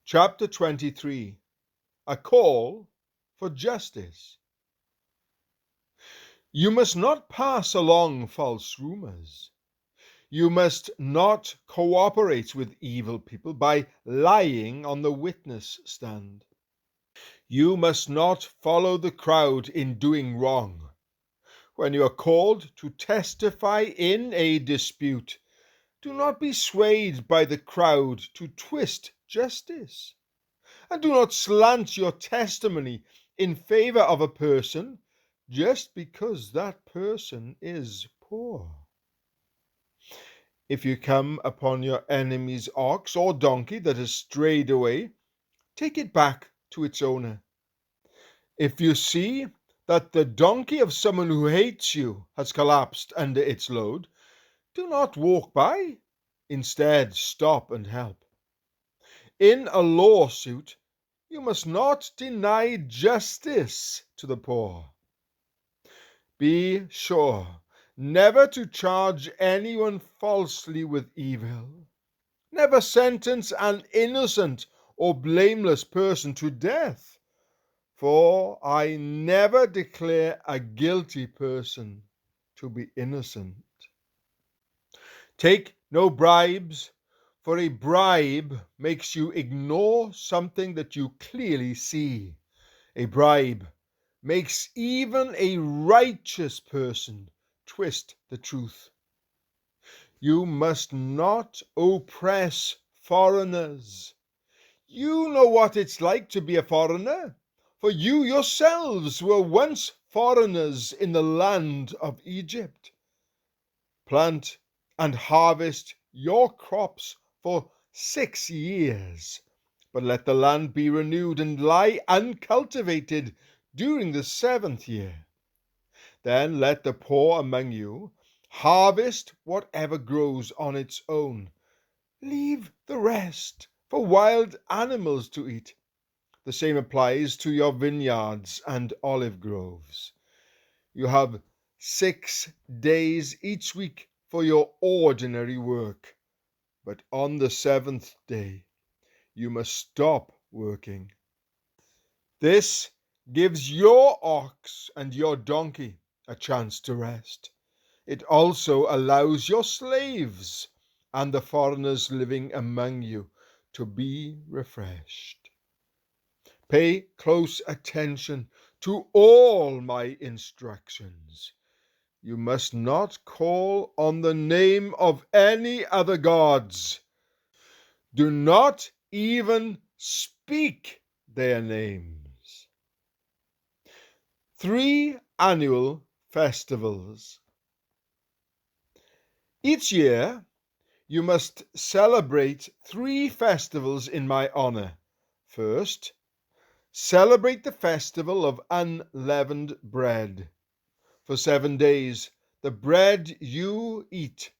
Chapter 23. A Call for Justice. You must not pass along false rumors. You must not cooperate with evil people by lying on the witness stand. You must not follow the crowd in doing wrong. When you are called to testify in a dispute, do not be swayed by the crowd to twist justice. And do not slant your testimony in favor of a person just because that person is poor. If you come upon your enemy's ox or donkey that has strayed away, take it back to its owner. If you see that the donkey of someone who hates you has collapsed under its load, do not walk by. Instead, stop and help. In a lawsuit, you must not deny justice to the poor. Be sure never to charge anyone falsely with evil. Never sentence an innocent or blameless person to death, for I never declare a guilty person to be innocent. Take no bribes, for a bribe makes you ignore something that you clearly see. A bribe makes even a righteous person twist the truth. You must not oppress foreigners. You know what it's like to be a foreigner, for you yourselves were once foreigners in the land of Egypt. Plant and harvest your crops for 6 years, but let the land be renewed and lie uncultivated during the 7th year. Then let the poor among you harvest whatever grows on its own. Leave the rest for wild animals to eat. The same applies to your vineyards and olive groves. You have 6 days each week for your ordinary work, but on the 7th day you must stop working. This gives your ox and your donkey a chance to rest. It also allows your slaves and the foreigners living among you to be refreshed. Pay close attention to all my instructions. You must not call on the name of any other gods. Do not even speak their names. 3 annual festivals. Each year, you must celebrate 3 festivals in my honor. First, celebrate the festival of unleavened bread. For 7 days, the bread you eat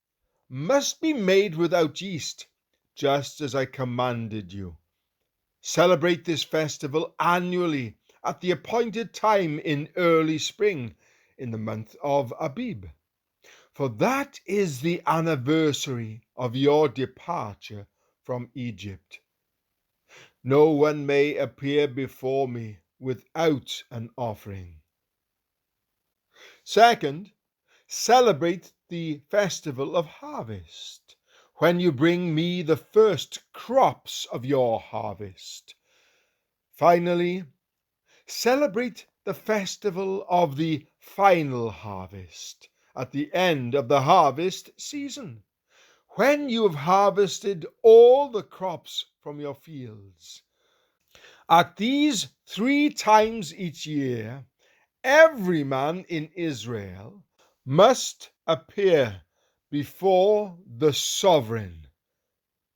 must be made without yeast, just as I commanded you. Celebrate this festival annually at the appointed time in early spring, in the month of Abib, for that is the anniversary of your departure from Egypt. No one may appear before me without an offering. Second, celebrate the festival of harvest, when you bring me the first crops of your harvest. Finally, celebrate the festival of the final harvest at the end of the harvest season, when you have harvested all the crops from your fields. At these 3 times each year, every man in Israel must appear before the sovereign,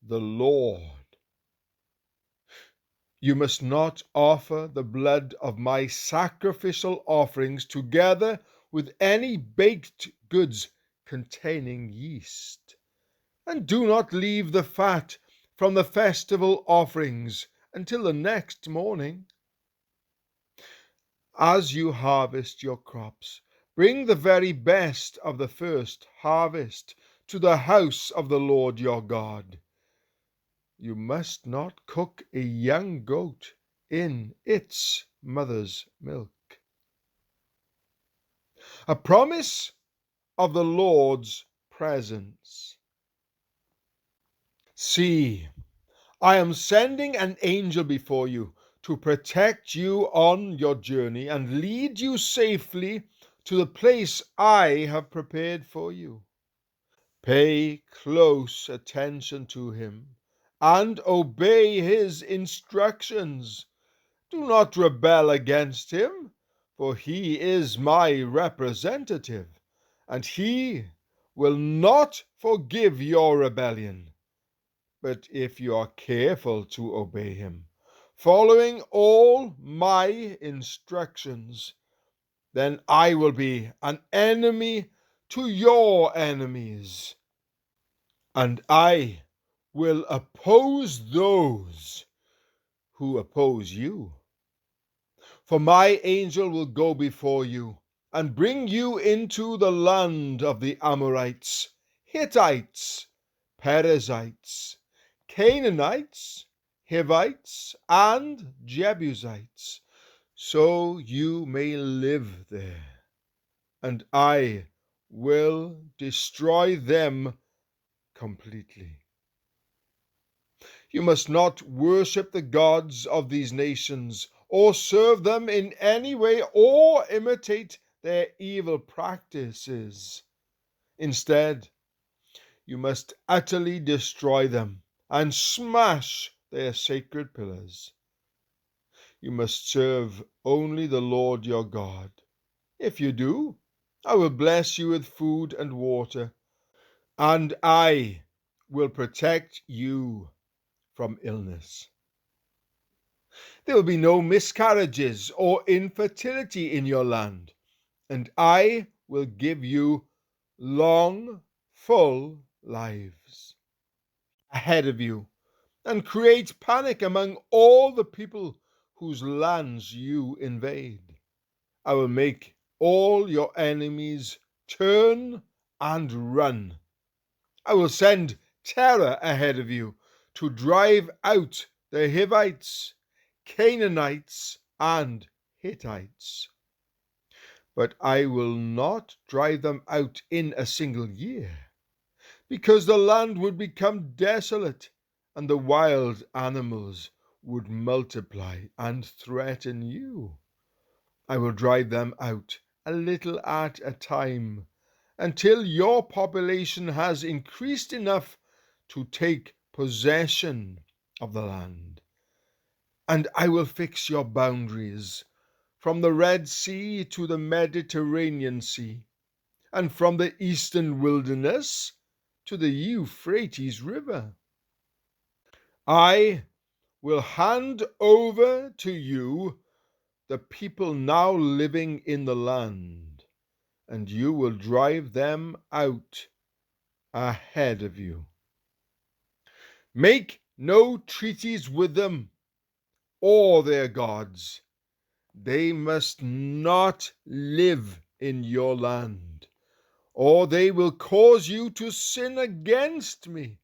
the Lord. You must not offer the blood of my sacrificial offerings together with any baked goods containing yeast. And do not leave the fat from the festival offerings until the next morning. As you harvest your crops, bring the very best of the first harvest to the house of the Lord your God. you must not cook a young goat in its mother's milk. A promise of the Lord's presence. See, I am sending an angel before you to protect you on your journey and lead you safely to the place I have prepared for you. Pay close attention to him and obey his instructions. Do not rebel against him, for he is my representative, and he will not forgive your rebellion. But if you are careful to obey him, following all my instructions, then I will be an enemy to your enemies, and I will oppose those who oppose you. For my angel will go before you and bring you into the land of the Amorites, Hittites, Perizzites, Canaanites, Hivites, and Jebusites, so you may live there, and I will destroy them completely. You must not worship the gods of these nations, or serve them in any way, or imitate their evil practices. Instead, you must utterly destroy them and smash their sacred pillars. You must serve only the Lord your God. If you do, I will bless you with food and water, and I will protect you from illness. There will be no miscarriages or infertility in your land, and I will give you long, full lives ahead of you, and create panic among all the people whose lands you invade. I will make all your enemies turn and run. I will send terror ahead of you to drive out the Hivites, Canaanites, and Hittites. But I will not drive them out in a single year, because the land would become desolate and the wild animals would multiply and threaten you. I will drive them out a little at a time, until your population has increased enough to take possession of the land. And I will fix your boundaries from the Red Sea to the Mediterranean Sea, and from the eastern wilderness to the Euphrates River. I will hand over to you the people now living in the land, and you will drive them out ahead of you. Make no treaties with them or their gods. They must not live in your land, or they will cause you to sin against me.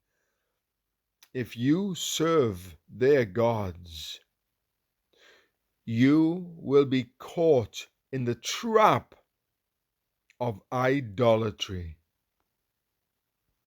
If you serve their gods, you will be caught in the trap of idolatry.